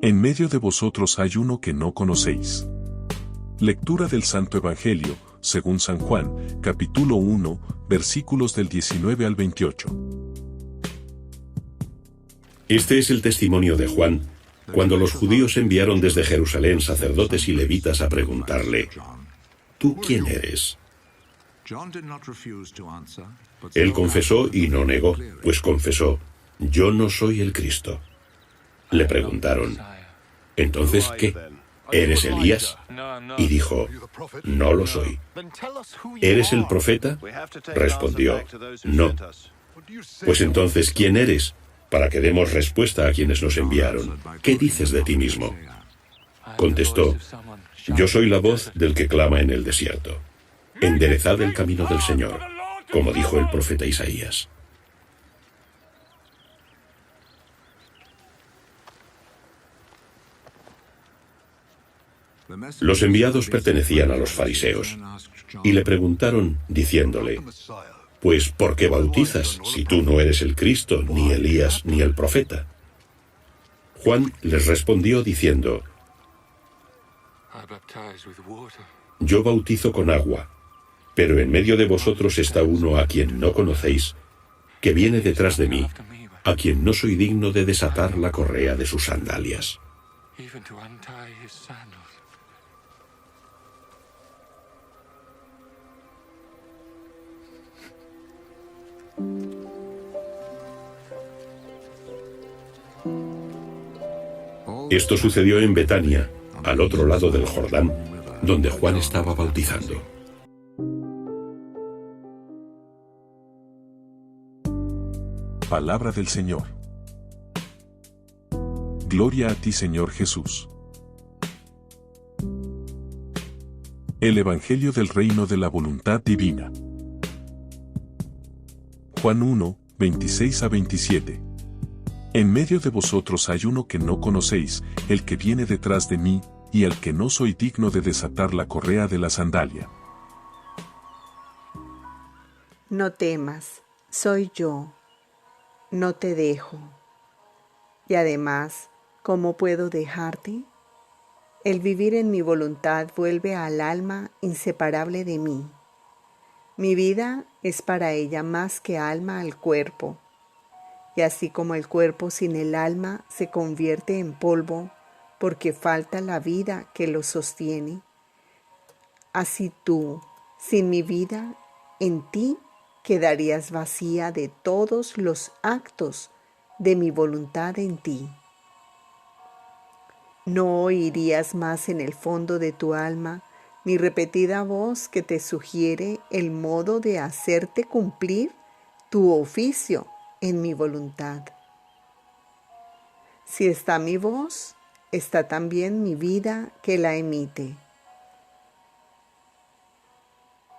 En medio de vosotros hay uno que no conocéis. Lectura del Santo Evangelio, según San Juan, capítulo 1, versículos del 19 al 28. Este es el testimonio de Juan, cuando los judíos enviaron desde Jerusalén sacerdotes y levitas a preguntarle: ¿tú quién eres? Él confesó y no negó, pues confesó: yo no soy el Cristo. Le preguntaron: ¿entonces qué? ¿Eres Elías? Y dijo: no lo soy. ¿Eres el profeta? Respondió: no. Pues entonces, ¿quién eres? Para que demos respuesta a quienes nos enviaron. ¿Qué dices de ti mismo? Contestó: yo soy la voz del que clama en el desierto. Enderezad el camino del Señor, como dijo el profeta Isaías. Los enviados pertenecían a los fariseos, y le preguntaron, diciéndole: pues, ¿por qué bautizas, si tú no eres el Cristo, ni Elías, ni el profeta? Juan les respondió diciendo: yo bautizo con agua, pero en medio de vosotros está uno a quien no conocéis, que viene detrás de mí, a quien no soy digno de desatar la correa de sus sandalias. Esto sucedió en Betania, al otro lado del Jordán, donde Juan estaba bautizando. Palabra del Señor. Gloria a ti, Señor Jesús. El Evangelio del Reino de la Voluntad Divina. Juan 1, 26 a 27. En medio de vosotros hay uno que no conocéis, el que viene detrás de mí, y al que no soy digno de desatar la correa de la sandalia. No temas, soy yo, no te dejo. Y además, ¿cómo puedo dejarte? El vivir en mi voluntad vuelve al alma inseparable de mí. Mi vida es para ella más que alma al cuerpo. Y así como el cuerpo sin el alma se convierte en polvo porque falta la vida que lo sostiene, así tú, sin mi vida, en ti quedarías vacía de todos los actos de mi voluntad en ti. No oirías más en el fondo de tu alma mi repetida voz que te sugiere el modo de hacerte cumplir tu oficio en mi voluntad. Si está mi voz, está también mi vida que la emite.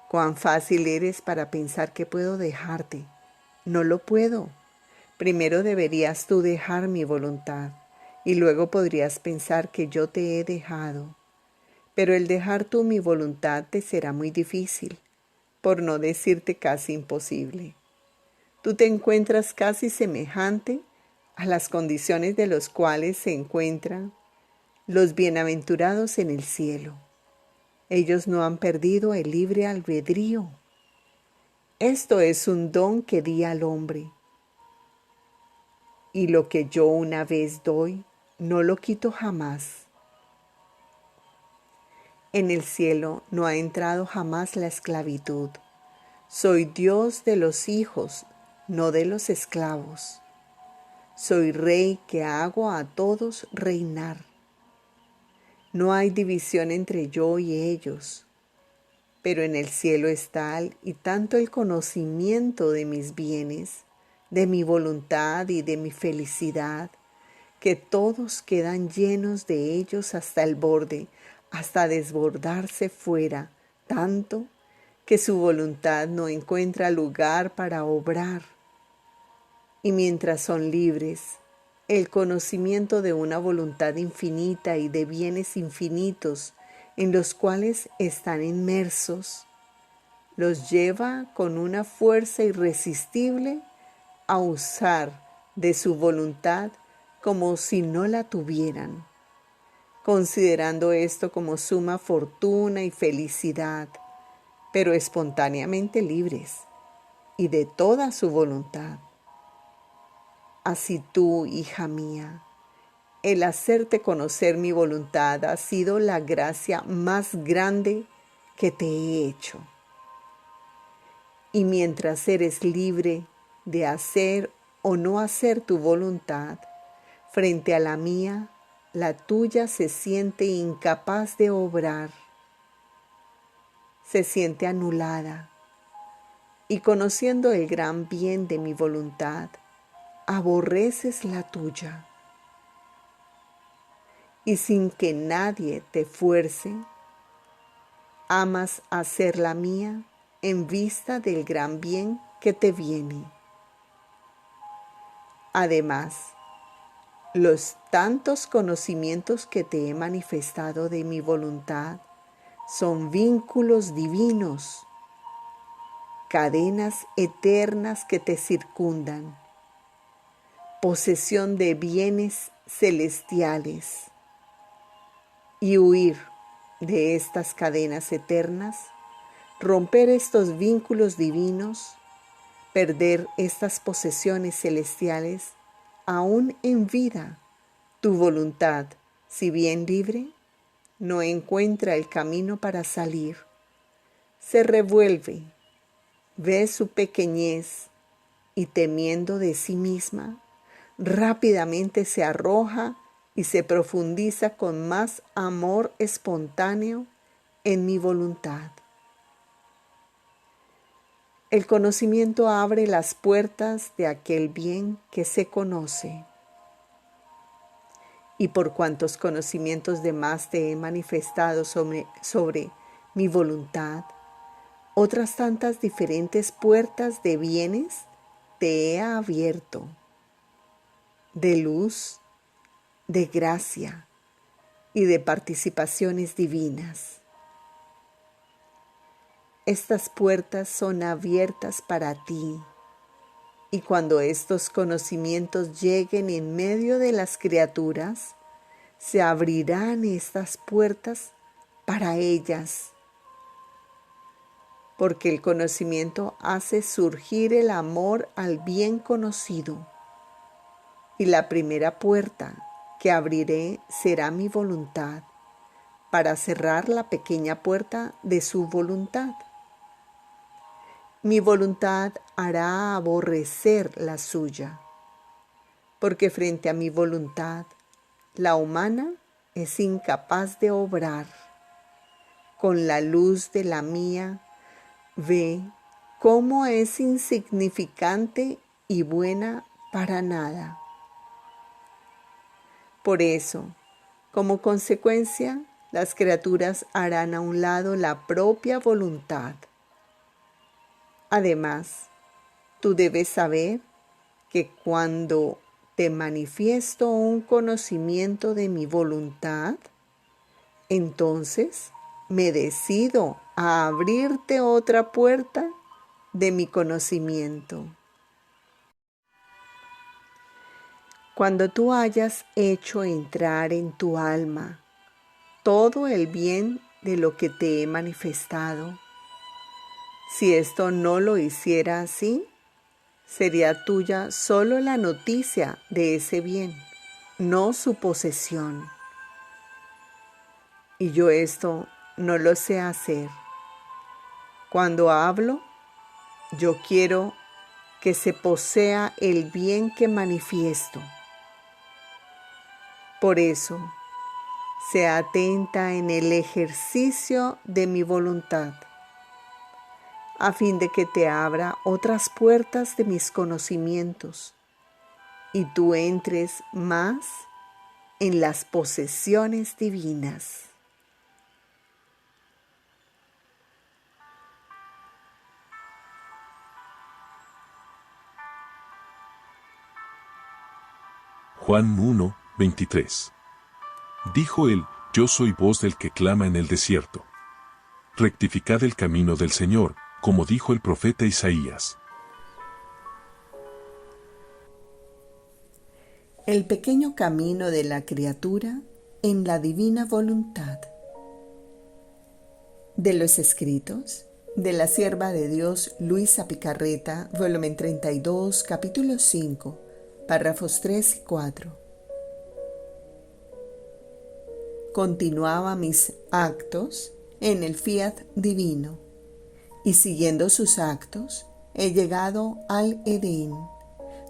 Cuán fácil eres para pensar que puedo dejarte. No lo puedo. Primero deberías tú dejar mi voluntad, y luego podrías pensar que yo te he dejado. Pero el dejar tú mi voluntad te será muy difícil, por no decirte casi imposible. Tú te encuentras casi semejante a las condiciones de los cuales se encuentran los bienaventurados en el cielo. Ellos no han perdido el libre albedrío. Esto es un don que di al hombre. Y lo que yo una vez doy, no lo quito jamás. En el cielo no ha entrado jamás la esclavitud. Soy Dios de los hijos, no de los esclavos. Soy rey que hago a todos reinar. No hay división entre yo y ellos, pero en el cielo es tal y tanto el conocimiento de mis bienes, de mi voluntad y de mi felicidad, que todos quedan llenos de ellos hasta el borde, hasta desbordarse fuera, tanto que su voluntad no encuentra lugar para obrar. Y mientras son libres, el conocimiento de una voluntad infinita y de bienes infinitos en los cuales están inmersos, los lleva con una fuerza irresistible a usar de su voluntad como si no la tuvieran. considerando esto como suma fortuna y felicidad, pero espontáneamente libres y de toda su voluntad. Así tú, hija mía, el hacerte conocer mi voluntad ha sido la gracia más grande que te he hecho. Y mientras eres libre de hacer o no hacer tu voluntad, frente a la mía, la tuya se siente incapaz de obrar, se siente anulada, y conociendo el gran bien de mi voluntad, aborreces la tuya. Y sin que nadie te fuerce, amas hacer la mía en vista del gran bien que te viene. Además, los tantos conocimientos que te he manifestado de mi voluntad son vínculos divinos, cadenas eternas que te circundan, posesión de bienes celestiales, y huir de estas cadenas eternas, romper estos vínculos divinos, perder estas posesiones celestiales, aún en vida, tu voluntad, si bien libre, no encuentra el camino para salir. Se revuelve, ve su pequeñez y temiendo de sí misma, rápidamente se arroja y se profundiza con más amor espontáneo en mi voluntad. El conocimiento abre las puertas de aquel bien que se conoce. Y por cuantos conocimientos de más te he manifestado sobre mi voluntad, otras tantas diferentes puertas de bienes te he abierto, de luz, de gracia y de participaciones divinas. Estas puertas son abiertas para ti, y cuando estos conocimientos lleguen en medio de las criaturas, se abrirán estas puertas para ellas, porque el conocimiento hace surgir el amor al bien conocido, y la primera puerta que abriré será mi voluntad, para cerrar la pequeña puerta de su voluntad. Mi voluntad hará aborrecer la suya, porque frente a mi voluntad, la humana es incapaz de obrar. Con la luz de la mía, ve cómo es insignificante y buena para nada. Por eso, como consecuencia, las criaturas harán a un lado la propia voluntad. Además, tú debes saber que cuando te manifiesto un conocimiento de mi voluntad, entonces me decido a abrirte otra puerta de mi conocimiento. Cuando tú hayas hecho entrar en tu alma todo el bien de lo que te he manifestado, si esto no lo hiciera así, sería tuya solo la noticia de ese bien, no su posesión. Y yo esto no lo sé hacer. Cuando hablo, yo quiero que se posea el bien que manifiesto. Por eso, sé atenta en el ejercicio de mi voluntad, a fin de que te abra otras puertas de mis conocimientos y tú entres más en las posesiones divinas. Juan 1, 23. Dijo él: Yo soy voz del que clama en el desierto. Rectificad el camino del Señor, como dijo el profeta Isaías. El pequeño camino de la criatura en la divina voluntad. De los escritos de la sierva de Dios Luisa Picarreta, volumen 32, capítulo 5, párrafos 3 y 4. Continuaba mis actos en el fiat divino, y siguiendo sus actos he llegado al Edén,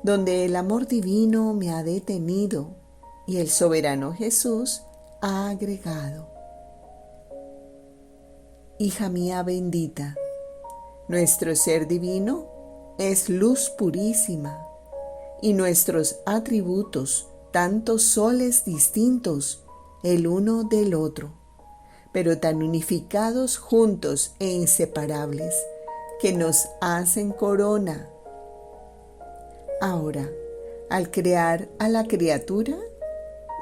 donde el amor divino me ha detenido y el soberano Jesús ha agregado: hija mía bendita, nuestro ser divino es luz purísima, y nuestros atributos, tantos soles distintos el uno del otro, pero tan unificados juntos e inseparables, que nos hacen corona. Ahora, al crear a la criatura,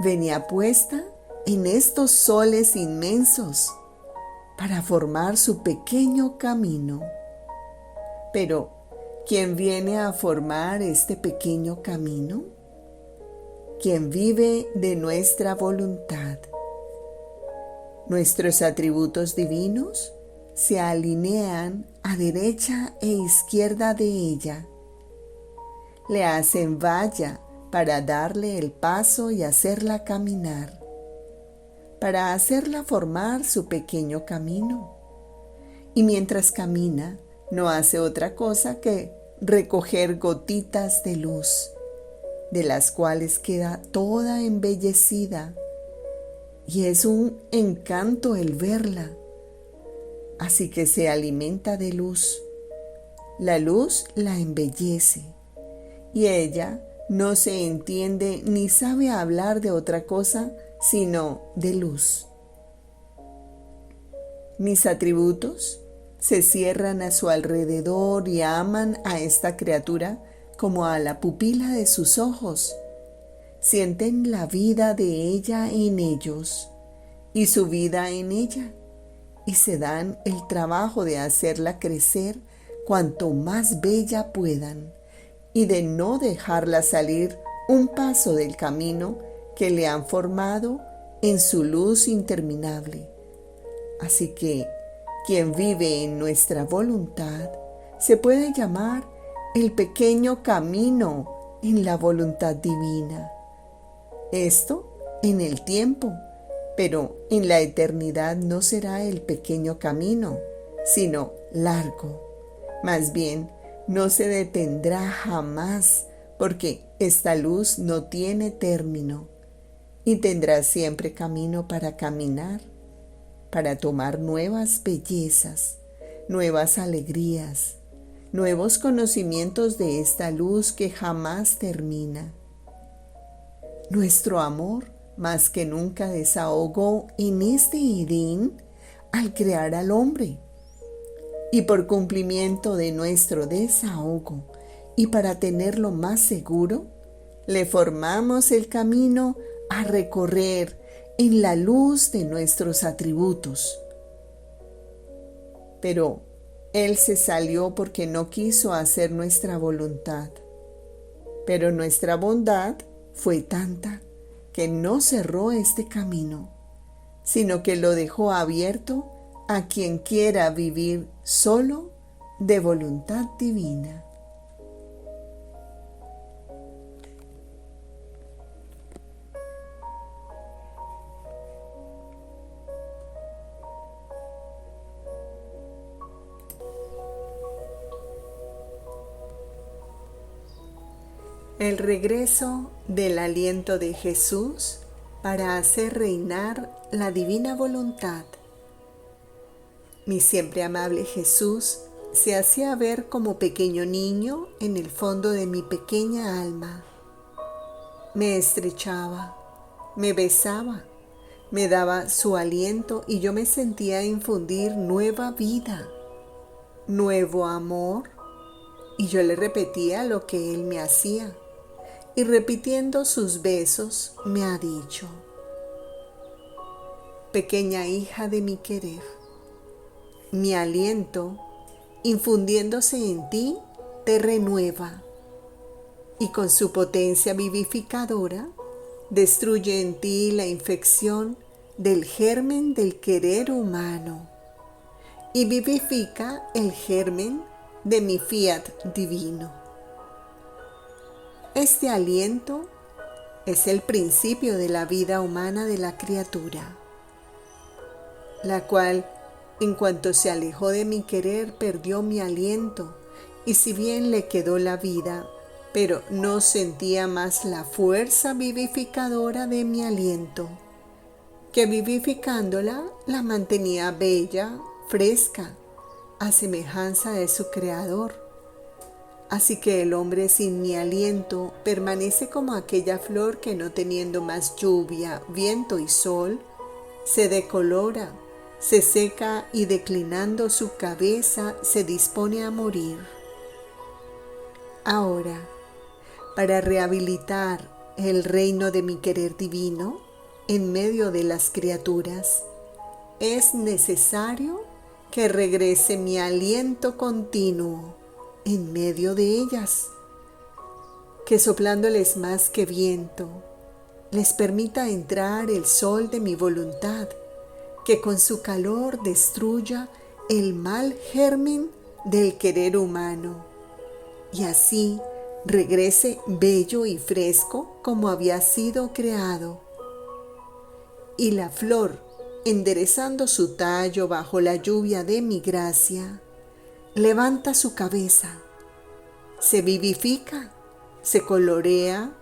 venía puesta en estos soles inmensos para formar su pequeño camino. Pero, ¿quién viene a formar este pequeño camino? Quien vive de nuestra voluntad. Nuestros atributos divinos se alinean a derecha e izquierda de ella. Le hacen valla para darle el paso y hacerla caminar, para hacerla formar su pequeño camino. Y mientras camina, no hace otra cosa que recoger gotitas de luz, de las cuales queda toda embellecida, y es un encanto el verla. Así que se alimenta de luz. La luz la embellece, y ella no se entiende ni sabe hablar de otra cosa sino de luz. Mis atributos se cierran a su alrededor y aman a esta criatura como a la pupila de sus ojos. Sienten la vida de ella en ellos y su vida en ella, y se dan el trabajo de hacerla crecer cuanto más bella puedan, y de no dejarla salir un paso del camino que le han formado en su luz interminable. Así que quien vive en nuestra voluntad se puede llamar el pequeño camino en la voluntad divina. Esto en el tiempo, pero en la eternidad no será el pequeño camino, sino largo. Más bien, no se detendrá jamás, porque esta luz no tiene término, y tendrá siempre camino para caminar, para tomar nuevas bellezas, nuevas alegrías, nuevos conocimientos de esta luz que jamás termina. Nuestro amor más que nunca desahogó en este Edén al crear al hombre. Y por cumplimiento de nuestro desahogo y para tenerlo más seguro, le formamos el camino a recorrer en la luz de nuestros atributos. Pero Él se salió porque no quiso hacer nuestra voluntad. Pero nuestra bondad fue tanta que no cerró este camino, sino que lo dejó abierto a quien quiera vivir solo de voluntad divina. El regreso del aliento de Jesús para hacer reinar la divina voluntad. Mi siempre amable Jesús se hacía ver como pequeño niño en el fondo de mi pequeña alma. Me estrechaba, me besaba, me daba su aliento y yo me sentía infundir nueva vida, nuevo amor, y yo le repetía lo que él me hacía. Y repitiendo sus besos me ha dicho: pequeña hija de mi querer, mi aliento, infundiéndose en ti, te renueva, y con su potencia vivificadora Destruye en ti la infección del germen del querer humano y vivifica el germen de mi fiat divino. Este aliento es el principio de la vida humana de la criatura, la cual, en cuanto se alejó de mi querer, perdió mi aliento, y si bien le quedó la vida, pero no sentía más la fuerza vivificadora de mi aliento, que vivificándola la mantenía bella, fresca, a semejanza de su Creador. Así que el hombre sin mi aliento permanece como aquella flor que, no teniendo más lluvia, viento y sol, se decolora, se seca y, declinando su cabeza, se dispone a morir. Ahora, para rehabilitar el reino de mi querer divino en medio de las criaturas, es necesario que regrese mi aliento continuo en medio de ellas, que soplándoles más que viento, les permita entrar el sol de mi voluntad, que con su calor destruya el mal germen del querer humano, y así regrese bello y fresco como había sido creado. Y la flor, enderezando su tallo bajo la lluvia de mi gracia, levanta su cabeza, se vivifica, se colorea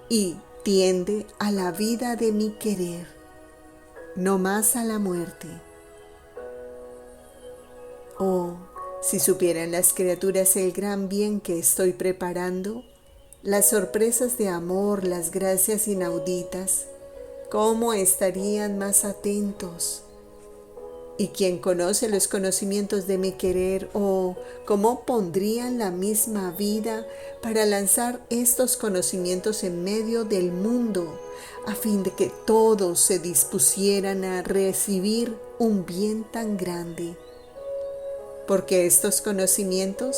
y tiende a la vida de mi querer, no más a la muerte. Oh, si supieran las criaturas el gran bien que estoy preparando, las sorpresas de amor, las gracias inauditas, ¿cómo estarían más atentos? ¿Y quién conoce los conocimientos de mi querer? ¿O cómo pondrían la misma vida para lanzar estos conocimientos en medio del mundo, a fin de que todos se dispusieran a recibir un bien tan grande? Porque estos conocimientos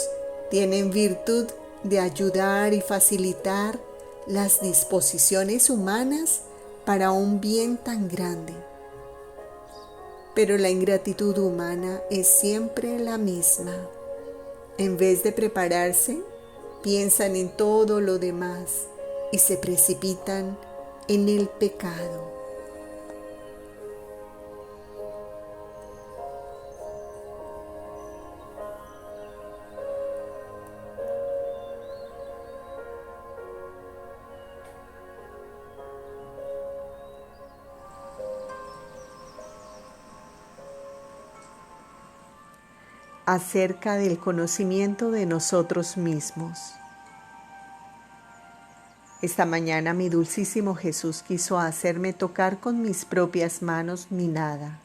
tienen virtud de ayudar y facilitar las disposiciones humanas para un bien tan grande. Pero la ingratitud humana es siempre la misma. En vez de prepararse, piensan en todo lo demás y se precipitan en el pecado. Acerca del conocimiento de nosotros mismos. Esta mañana mi dulcísimo Jesús quiso hacerme tocar con mis propias manos mi nada.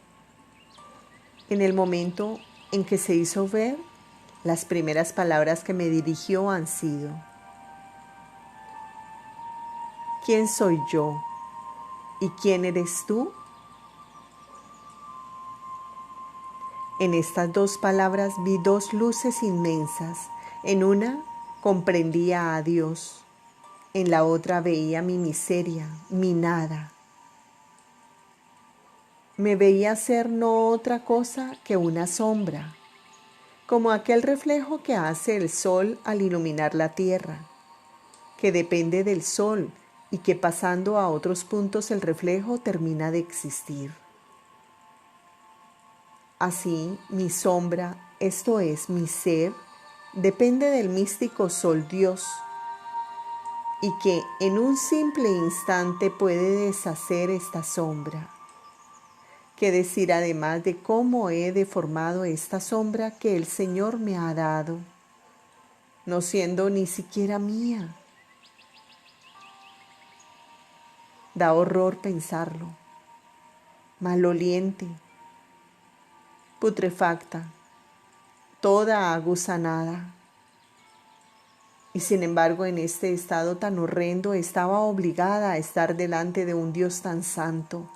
En el momento en que se hizo ver, las primeras palabras que me dirigió han sido: ¿quién soy yo? ¿Y quién eres tú? En estas dos palabras vi dos luces inmensas. En una comprendía a Dios, en la otra veía mi miseria, mi nada. Me veía ser no otra cosa que una sombra, como aquel reflejo que hace el sol al iluminar la tierra, que depende del sol y que pasando a otros puntos el reflejo termina de existir. Así, mi sombra, esto es, mi ser, depende del místico sol Dios, y que en un simple instante puede deshacer esta sombra. ¿Qué decir además de cómo he deformado esta sombra que el Señor me ha dado, no siendo ni siquiera mía? Da horror pensarlo, maloliente, putrefacta, toda aguzanada. Y sin embargo, en este estado tan horrendo estaba obligada a estar delante de un Dios tan santo.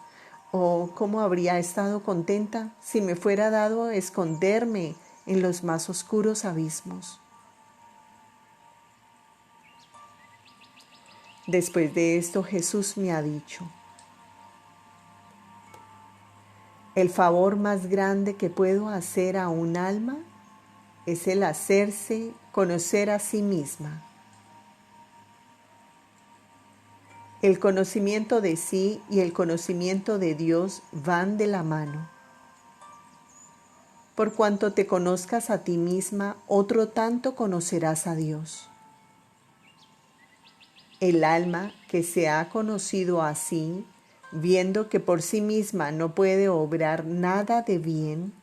Oh, cómo habría estado contenta si me fuera dado esconderme en los más oscuros abismos. Después de esto Jesús me ha dicho: el favor más grande que puedo hacer a un alma es el hacerse conocer a sí misma. El conocimiento de sí y el conocimiento de Dios van de la mano. Por cuanto te conozcas a ti misma, otro tanto conocerás a Dios. El alma que se ha conocido a sí, viendo que por sí misma no puede obrar nada de bien,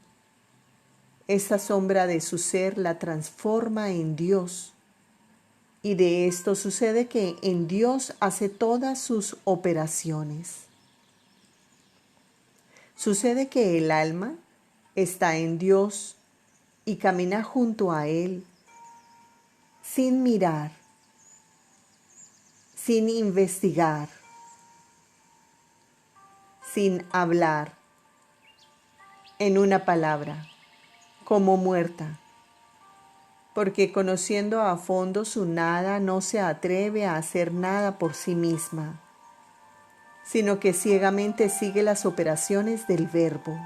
esa sombra de su ser la transforma en Dios. Y de esto sucede que en Dios hace todas sus operaciones. Sucede que el alma está en Dios y camina junto a Él, sin mirar, sin investigar, sin hablar, en una palabra, como muerta, porque conociendo a fondo su nada no se atreve a hacer nada por sí misma, sino que ciegamente sigue las operaciones del Verbo.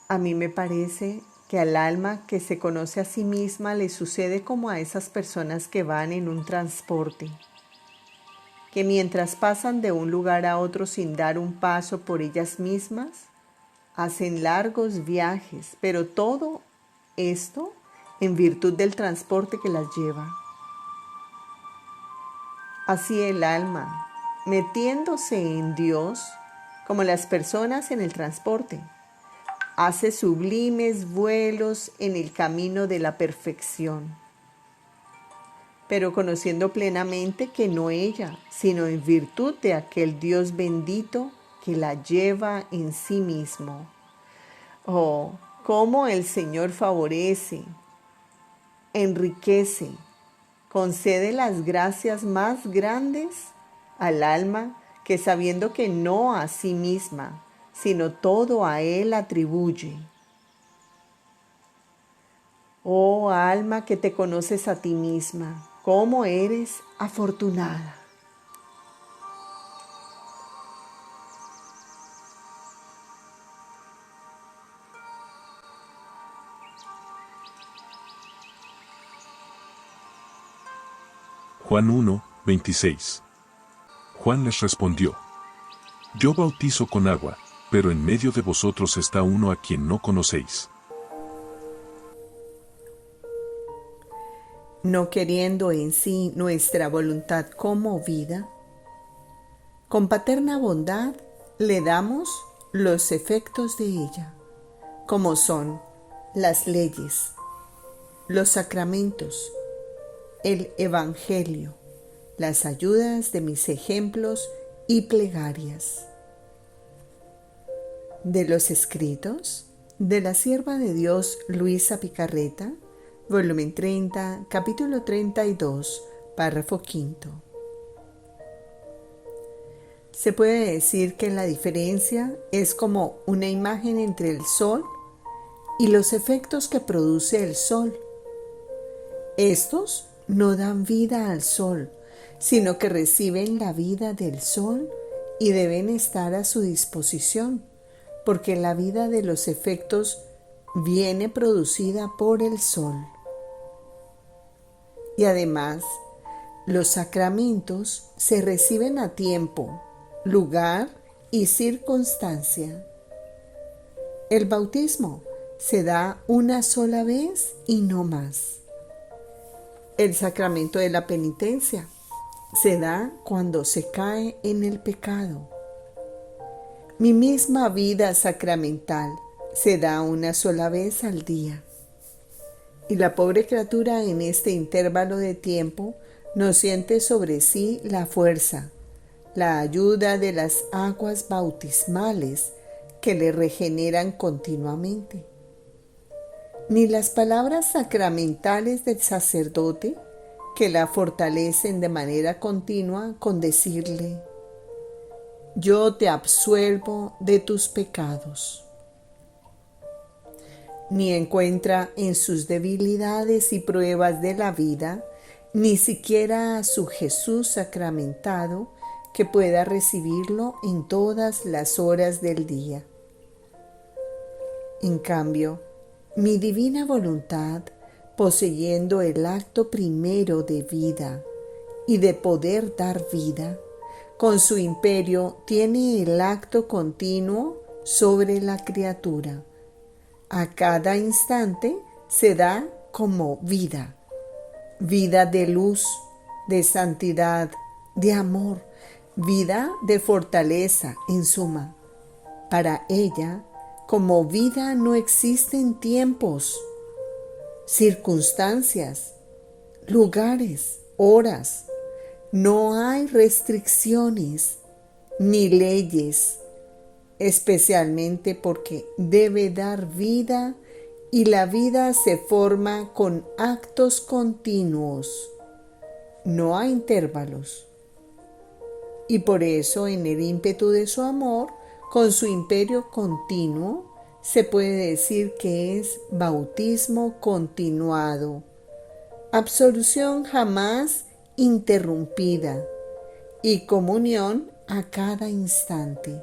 A mí me parece que al alma que se conoce a sí misma le sucede como a esas personas que van en un transporte, que mientras pasan de un lugar a otro sin dar un paso por ellas mismas, hacen largos viajes, pero todo esto en virtud del transporte que las lleva. Así el alma, metiéndose en Dios, como las personas en el transporte, hace sublimes vuelos en el camino de la perfección, pero conociendo plenamente que no ella, sino en virtud de aquel Dios bendito que la lleva en sí mismo. Oh, cómo el Señor favorece, enriquece, concede las gracias más grandes al alma que, sabiendo que no a sí misma, sino todo a Él atribuye. Oh alma que te conoces a ti misma, cómo eres afortunada. Juan 1, 26. Juan les respondió: yo bautizo con agua, pero en medio de vosotros está uno a quien no conocéis. No queriendo en sí nuestra voluntad como vida, con paterna bondad le damos los efectos de ella, como son las leyes, los sacramentos, el Evangelio, las ayudas de mis ejemplos y plegarias. De los escritos de la sierva de Dios Luisa Picarreta, volumen 30, capítulo 32, párrafo 5. Se puede decir que la diferencia es como una imagen entre el sol y los efectos que produce el sol. Estos no dan vida al sol, sino que reciben la vida del sol y deben estar a su disposición, porque la vida de los efectos viene producida por el sol. Y además, los sacramentos se reciben a tiempo, lugar y circunstancia. El bautismo se da una sola vez y no más. El sacramento de la penitencia se da cuando se cae en el pecado. Mi misma vida sacramental se da una sola vez al día. Y la pobre criatura en este intervalo de tiempo no siente sobre sí la fuerza, la ayuda de las aguas bautismales que le regeneran continuamente, ni las palabras sacramentales del sacerdote que la fortalecen de manera continua con decirle: yo te absuelvo de tus pecados. ni encuentra en sus debilidades y pruebas de la vida ni siquiera a su Jesús sacramentado que pueda recibirlo en todas las horas del día. En cambio, mi divina voluntad, poseyendo el acto primero de vida y de poder dar vida, con su imperio tiene el acto continuo sobre la criatura. A cada instante se da como vida, vida de luz, de santidad, de amor, vida de fortaleza, en suma. Para ella, como vida no existen tiempos, circunstancias, lugares, horas. No hay restricciones ni leyes, especialmente porque debe dar vida y la vida se forma con actos continuos. No hay intervalos. Y por eso en el ímpetu de su amor, con su imperio continuo, se puede decir que es bautismo continuado, absolución jamás interrumpida y comunión a cada instante.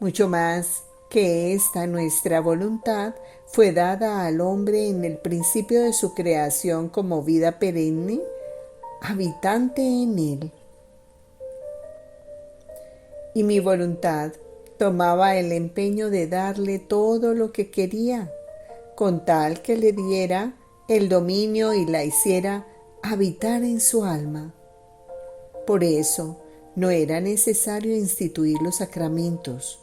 Mucho más que esta nuestra voluntad fue dada al hombre en el principio de su creación como vida perenne, habitante en él. Y mi voluntad tomaba el empeño de darle todo lo que quería, con tal que le diera el dominio y la hiciera habitar en su alma. Por eso no era necesario instituir los sacramentos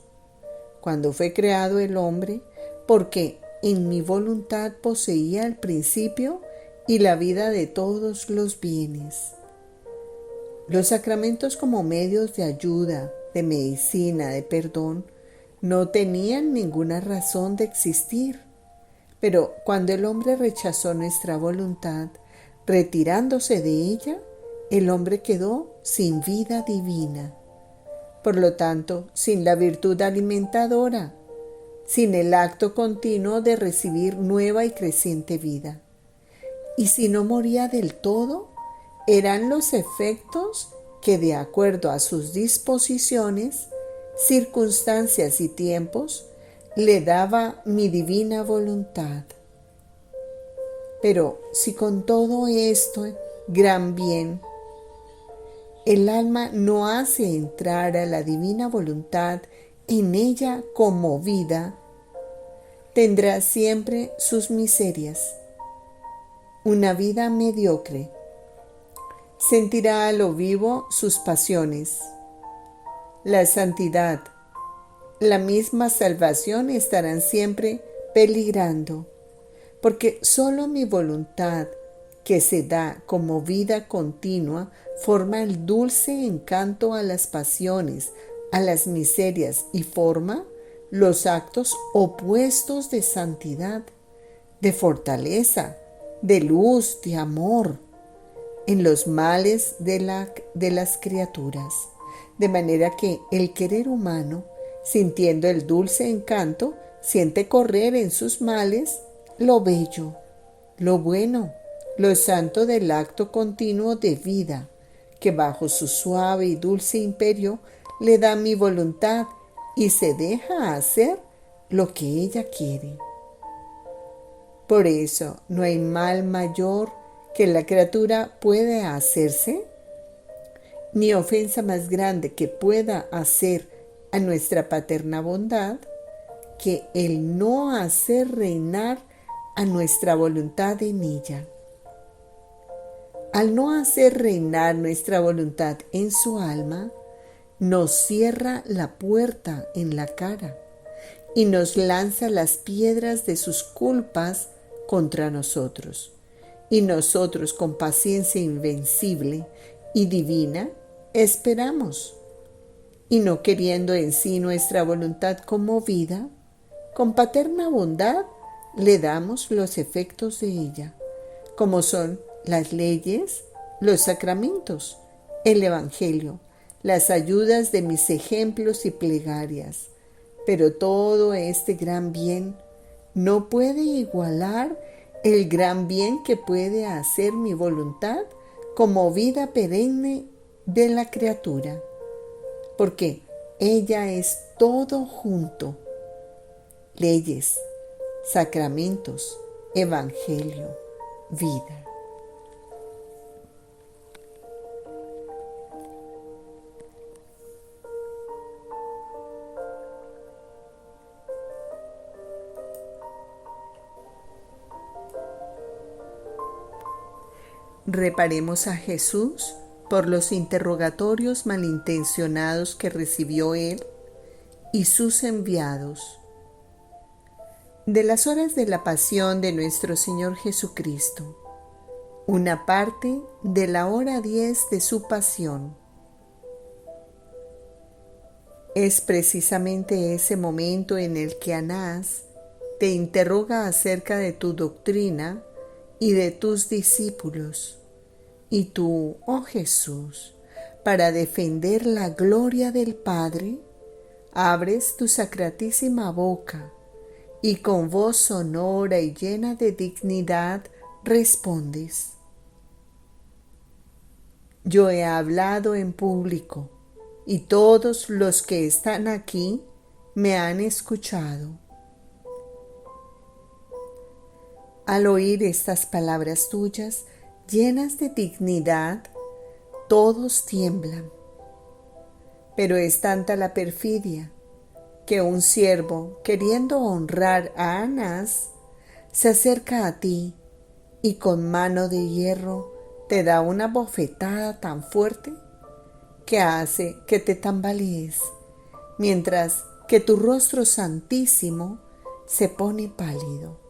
cuando fue creado el hombre, porque en mi voluntad poseía el principio y la vida de todos los bienes. Los sacramentos como medios de ayuda, de medicina, de perdón, no tenían ninguna razón de existir. Pero cuando el hombre rechazó nuestra voluntad, retirándose de ella, el hombre quedó sin vida divina. Por lo tanto, sin la virtud alimentadora, sin el acto continuo de recibir nueva y creciente vida. Y si no moría del todo, eran los efectos que, de acuerdo a sus disposiciones, circunstancias y tiempos, le daba mi divina voluntad. Pero si con todo esto gran bien el alma no hace entrar a la divina voluntad en ella como vida, tendrá siempre sus miserias, una vida mediocre. Sentirá a lo vivo sus pasiones. La santidad, la misma salvación estarán siempre peligrando, porque solo mi voluntad, que se da como vida continua, forma el dulce encanto a las pasiones, a las miserias y forma los actos opuestos de santidad, de fortaleza, de luz, de amor, en los males de las criaturas. De manera que el querer humano, sintiendo el dulce encanto, siente correr en sus males lo bello, lo bueno, lo santo del acto continuo de vida, que bajo su suave y dulce imperio le da mi voluntad y se deja hacer lo que ella quiere. Por eso no hay mal mayor que la criatura puede hacerse, ni ofensa más grande que pueda hacer a nuestra paterna bondad, que el no hacer reinar a nuestra voluntad en ella. Al no hacer reinar nuestra voluntad en su alma, nos cierra la puerta en la cara y nos lanza las piedras de sus culpas contra nosotros. Y nosotros, con paciencia invencible y divina, esperamos. Y no queriendo en sí nuestra voluntad conmovida, con paterna bondad le damos los efectos de ella, como son las leyes, los sacramentos, el Evangelio, las ayudas de mis ejemplos y plegarias. Pero todo este gran bien no puede igualar el gran bien que puede hacer mi voluntad como vida perenne de la criatura, porque ella es todo junto: leyes, sacramentos, evangelio, vida. Reparemos a Jesús por los interrogatorios malintencionados que recibió él y sus enviados. De las horas de la pasión de nuestro Señor Jesucristo, una parte de la hora 10 de su pasión. Es precisamente ese momento en el que Anás te interroga acerca de tu doctrina y de tus discípulos. Y tú, oh Jesús, para defender la gloria del Padre, abres tu sacratísima boca y con voz sonora y llena de dignidad respondes: yo he hablado en público y todos los que están aquí me han escuchado. Al oír estas palabras tuyas, llenas de dignidad, todos tiemblan. Pero es tanta la perfidia que un siervo, queriendo honrar a Anás, se acerca a ti y con mano de hierro te da una bofetada tan fuerte que hace que te tambalees, mientras que tu rostro santísimo se pone pálido.